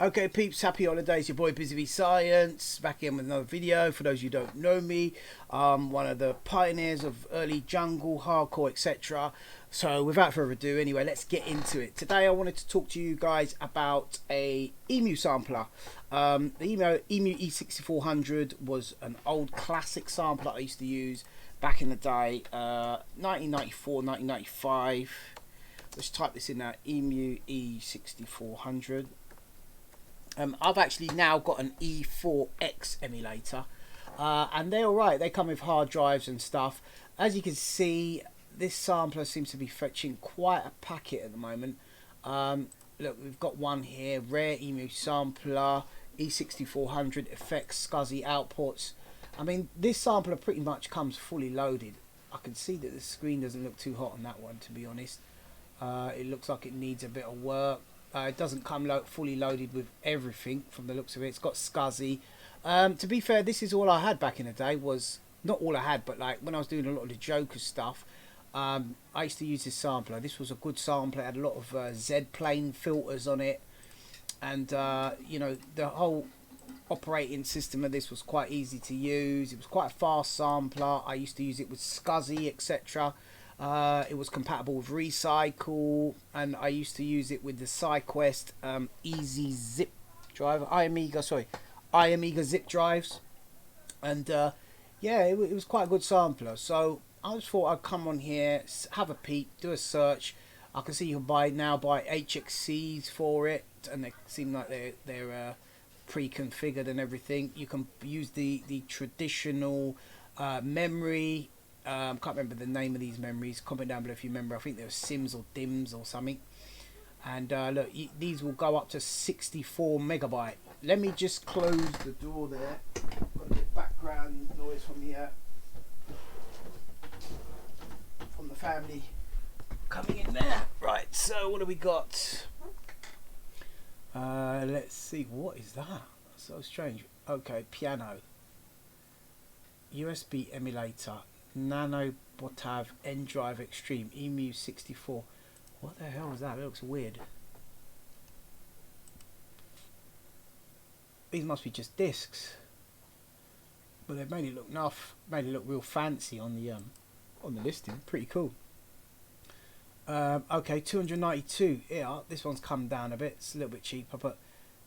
Okay, peeps, happy holidays. Your boy Busy Bee Science back in with another video. For those of you who don't know me, one of the pioneers of early jungle, hardcore, etc. So without further ado, anyway, let's get into it. Today I wanted to talk to you guys about a emu sampler. The emu E6400 was an old classic sampler I used to use back in the day, 1994, 1995. Let's type this in now, emu E6400. I've actually now got an E4X emulator, and they're alright. They come with hard drives and stuff. As you can see, this sampler seems to be fetching quite a packet at the moment. Look, we've got one here, rare emu sampler, E6400 effects, SCSI outputs. I mean, this sampler pretty much comes fully loaded. I can see that the screen doesn't look too hot on that one, to be honest. It looks like it needs a bit of work. It doesn't come fully loaded with everything from the looks of it. It's got SCSI. To be fair, this is all I had back in the day. Was not all I had, but like when I was doing a lot of the Joker stuff, I used to use this sampler. This was a good sampler. It had a lot of Z-plane filters on it, and you know, the whole operating system of this was quite easy to use. It was quite a fast sampler. I used to use it with SCSI, etc. It was compatible with Recycle, and I used to use it with the SideQuest Easy Zip drive, iAmiga zip drives, and yeah, it was quite a good sampler. So I just thought I'd come on here, have a peek, do a search. I can see you can now buy HXCs for it, and they seem like they're pre-configured and everything. You can use the traditional memory. Can't remember the name of these memories. Comment down below if you remember. I think they were Sims or Dims or something. And look, these will go up to 64 megabyte. Let me just close the door there. Got a bit of background noise from the family coming in there. Right. So what have we got? Let's see. What is that? That's so strange. Okay, piano. USB emulator. Nano Botav N Drive Extreme Emu 64. What the hell is that? It looks weird. These must be just discs, but they've made it look real fancy on the listing. Pretty cool. Okay, 292. Yeah, this one's come down a bit. It's a little bit cheaper, but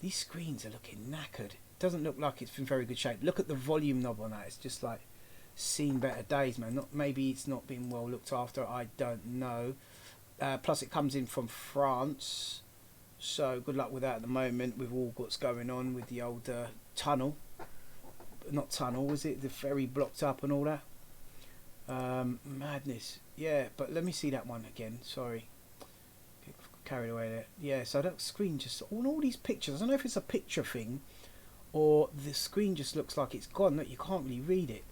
these screens are looking knackered. It doesn't look like it's in very good shape. Look at the volume knob on that. It's just like seen better days, man. Maybe it's not been well looked after, I don't know. Plus it comes in from France, so good luck with that at the moment with all what's going on with the old tunnel. Not tunnel, was it? The ferry blocked up and all that. Madness. Yeah, but let me see that one again. Sorry, get carried away there. Yeah, so that screen just all these pictures, I don't know if it's a picture thing or the screen just looks like it's gone. Look, you can't really read it.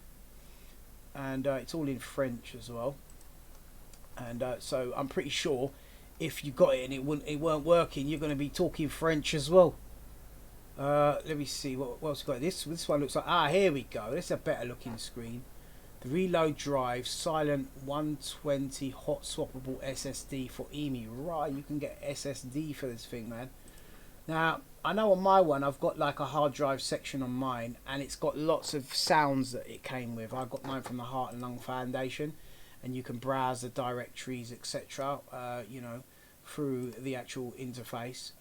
And it's all in French as well, and so I'm pretty sure if you got it and it weren't working, you're going to be talking French as well. Let me see what else we got. This one looks like, here we go. This is a better looking screen. The reload drive, silent 120 hot swappable SSD for EMU. Right, you can get SSD for this thing, man. Now, I know on my one, I've got like a hard drive section on mine, and it's got lots of sounds that it came with. I got mine from the Heart and Lung Foundation, and you can browse the directories, etc. You know, through the actual interface.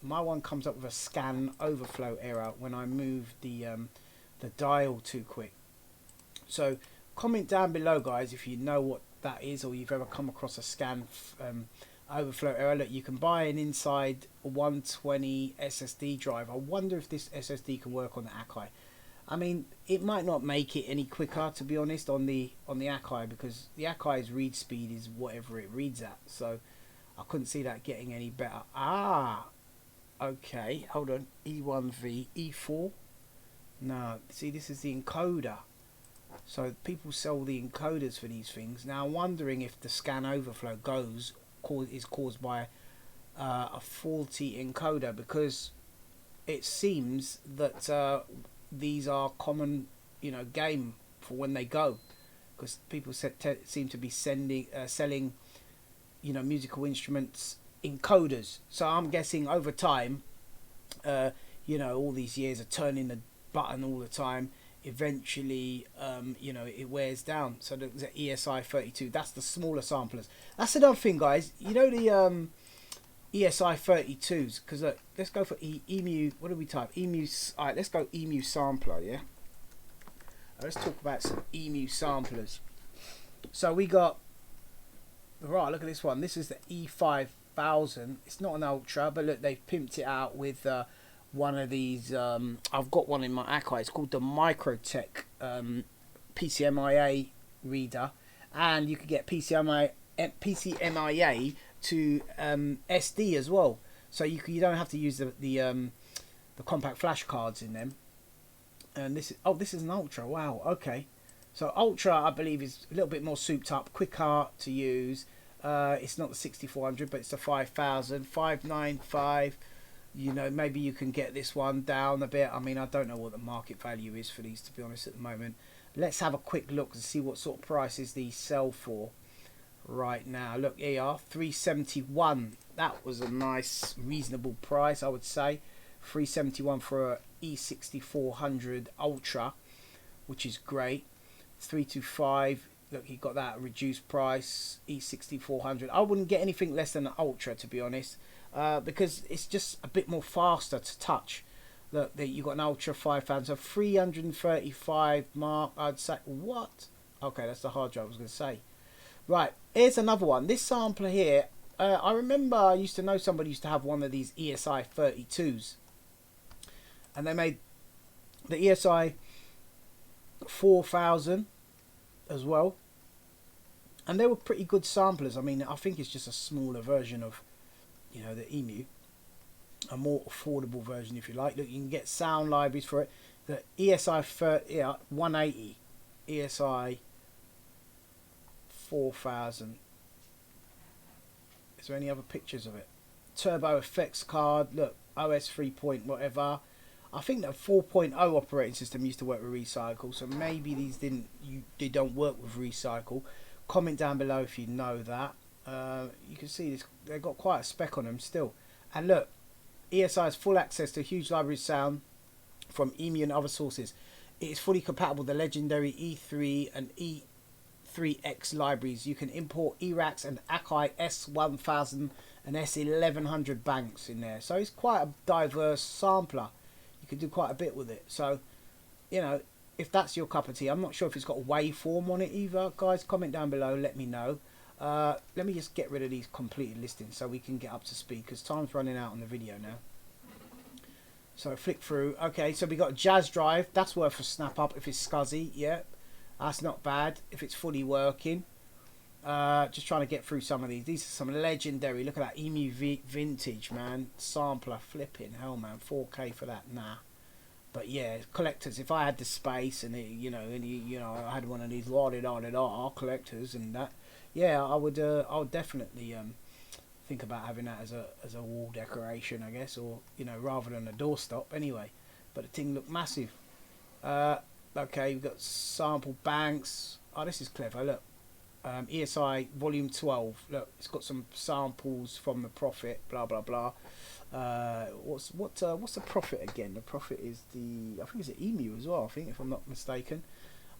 My one comes up with a scan overflow error when I move the dial too quick. So, comment down below, guys, if you know what that is, or you've ever come across a scan overflow error. Look, you can buy an inside 120 SSD drive. I wonder if this SSD can work on the Akai. I mean, it might not make it any quicker, to be honest, on the Akai, because the Akai's read speed is whatever it reads at. So I couldn't see that getting any better. Okay, hold on. E1V, E4. No, see, this is the encoder. So people sell the encoders for these things. Now I'm wondering if the scan overflow is caused by a faulty encoder, because it seems that these are common, you know, game for when they go, because people seem to be selling, you know, musical instruments encoders. So I'm guessing over time you know, all these years of turning the button all the time, eventually, you know, it wears down. So the ESI 32, that's the smaller samplers. That's another thing, guys. You know, the ESI 32s, because let's go for EMU. What do we type? EMU. All right, let's go EMU sampler. Yeah. Let's talk about some EMU samplers. So we got, right, look at this one. This is the E5000. It's not an Ultra, but look, they've pimped it out with one of these. I've got one in my Akai. It's called the Microtech PCMIA reader, and you could get PCMIA to SD as well. So you don't have to use the compact flash cards in them. And this is an Ultra. Wow. Okay. So Ultra, I believe, is a little bit more souped up, quicker to use. It's not the 6400, but it's the 5000, 595. You know, maybe you can get this one down a bit. I mean, I don't know what the market value is for these, to be honest, at the moment. Let's have a quick look and see what sort of prices these sell for right now. Look, here, 371. That was a nice, reasonable price, I would say. 371 for a E6400 Ultra, which is great. 325. Look, you got that reduced price E6400. I wouldn't get anything less than an Ultra, to be honest, because it's just a bit more faster to touch. Look, you got an Ultra 5000, so 335 mark. I'd say what? Okay, that's the hard drive I was going to say. Right, here's another one. This sampler here, I remember I used to know somebody used to have one of these ESI 32s, and they made the ESI 4000 as well, and they were pretty good samplers. I mean, I think it's just a smaller version of, you know, the EMU, a more affordable version, if you like. Look, you can get sound libraries for it. The ESI 180, ESI 4000. Is there any other pictures of it? Turbo effects card. Look, OS 3 point whatever. I think that 4.0 operating system used to work with Recycle, so maybe these they don't work with Recycle. Comment down below if you know that. You can see this, they've got quite a spec on them still. And look, ESI has full access to a huge library of sound from EMU and other sources. It is fully compatible with the legendary E3 and E3X libraries. You can import ERAX and Akai S1000 and S1100 banks in there. So it's quite a diverse sampler. You can do quite a bit with it. So, you know, if that's your cup of tea. I'm not sure if it's got a waveform on it either. Guys, comment down below, let me know. Let me just get rid of these completed listings so we can get up to speed, because time's running out on the video now. So flick through. Okay, so we got a Jazz drive. That's worth a snap up if it's scuzzy. Yeah, that's not bad if it's fully working. Just trying to get through some of these. These are some legendary. Look at that EMU vintage, man. Sampler, flipping hell, man. 4K for that, nah. But yeah, collectors. If I had the space and it, you know, I had one of these collectors and that, yeah, I would definitely think about having that as a wall decoration, I guess, or you know, rather than a doorstop. Anyway, but the thing looked massive. Okay, we've got sample banks. Oh, this is clever. Look. ESI volume 12. Look, it's got some samples from the Prophet. Blah blah blah. What's the Prophet again? The Prophet is I think it's the EMU as well. I think, if I'm not mistaken.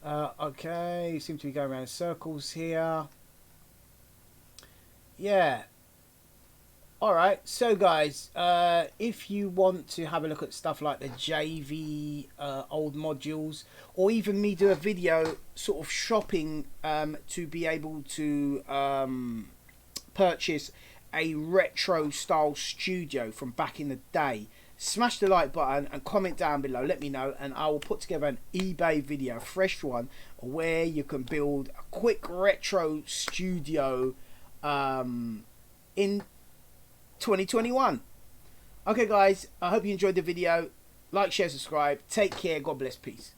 Okay, seem to be going around in circles here. Yeah. Alright, so guys, if you want to have a look at stuff like the JV old modules, or even me do a video sort of shopping to be able to purchase a retro style studio from back in the day, smash the like button and comment down below, let me know, and I will put together an eBay video, a fresh one, where you can build a quick retro studio in 2021. Okay guys, I hope you enjoyed the video. Like, share, subscribe. Take care. God bless. Peace.